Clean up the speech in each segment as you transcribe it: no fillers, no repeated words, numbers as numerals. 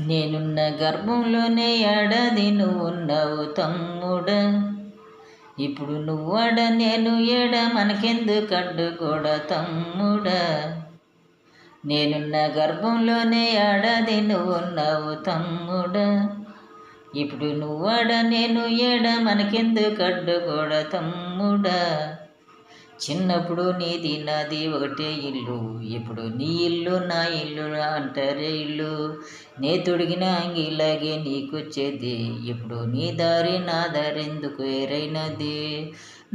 నేనున్న గర్భంలోనే ఏడాది నువ్వున్నావు తమ్ముడా. ఇప్పుడు నువ్వాడ నేను ఏడ మనకెందుకడ్డు కూడా తమ్ముడా. నేనున్న గర్భంలోనే ఏడాది నువ్వున్నావు తమ్ముడా. ఇప్పుడు నువ్వాడ నేను ఏడ మనకెందుకడ్డు కూడా తమ్ముడా. చిన్నప్పుడు నీది నాది ఒకటే ఇల్లు, ఇప్పుడు నీ ఇల్లు నా ఇల్లు అంటారే ఇల్లు. నే తొడిగిన అంగిలాగే నీకొచ్చేది, ఇప్పుడు నీ దారి నా దారి ఎందుకు వేరైనది.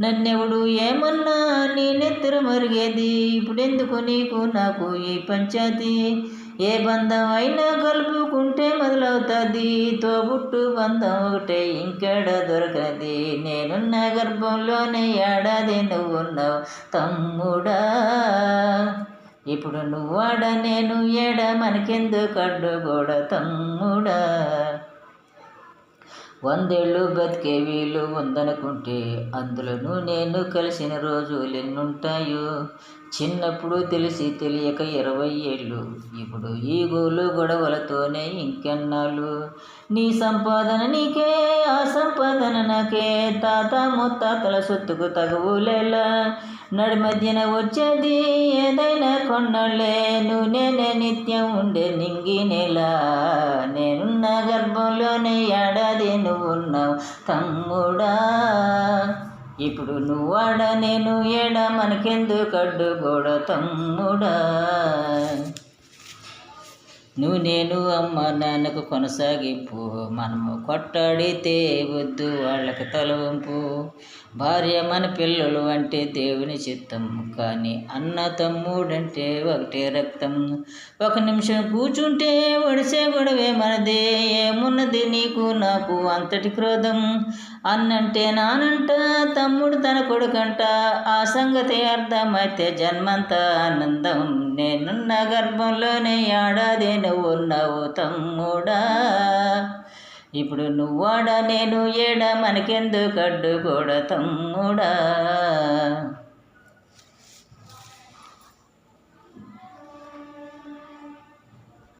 నన్నెవడు ఏమన్నా నీ నెత్తురు మరిగేది, ఇప్పుడెందుకు నీకు నాకు ఈ పంచాయతీ. ఏ బంధం అయినా కలుపుకుంటే మొదలవుతుంది, తోబుట్టు బంధం ఒకటే ఇంకెడ దొరకది. నేనున్న గర్భంలోనే ఏడాది నువ్వున్నావు తమ్ముడా. ఇప్పుడు నువ్వాడ నేను ఏడ మనకెందుకడ్డు కూడా తమ్ముడా. 100 ఏళ్ళు బతికే వీలు ఉందనుకుంటే అందులోనూ నేను కలిసిన రోజులు ఎన్నుంటాయో. చిన్నప్పుడు తెలిసి తెలియక 20 ఏళ్ళు, ఇప్పుడు ఈ గోలు గొడవలతోనే ఇంకెన్నాళ్ళు. నీ సంపాదన నీకే, ఆ సంపాదన నాకే, తాత ముత్తాతల సొత్తుకు తగవులేలా. నడి మధ్యన వచ్చేది ఏదైనా కొన్నాళ్ళే, నువ్వు నేనే నిత్యం ఉండే నింగి నేల. నేనున్న గర్భంలోనే ఏడాది నువ్వున్నావు తమ్ముడా. ఇప్పుడు నువ్వాడ నేను ఏడ మనకెందుకడ్డు కూడా తమ్ముడా. నువ్వు నేను అమ్మ నాన్నకు కొనసాగింపు, మనము కొట్టాడితే వద్దు వాళ్ళకి తలవంపు. భార్య మన పిల్లలు అంటే దేవుని చిత్తం, కానీ అన్న తమ్ముడంటే ఒకటే రక్తం. ఒక నిమిషం కూర్చుంటే ఒడిసే గొడవే మనదే, ఏమున్నది నీకు నాకు అంతటి క్రోధం. అన్నంటే నానంట, తమ్ముడు తన కొడుకంట, ఆ సంగతి అర్థమైతే జన్మంతా ఆనందం. నేనున్న గర్భంలోనే ఏడాది నువ్వున్నావు తమ్ముడా. ఇప్పుడు నువ్వాడ నేను ఏడ మనకెందుకడ్డు కూడా తమ్ముడా.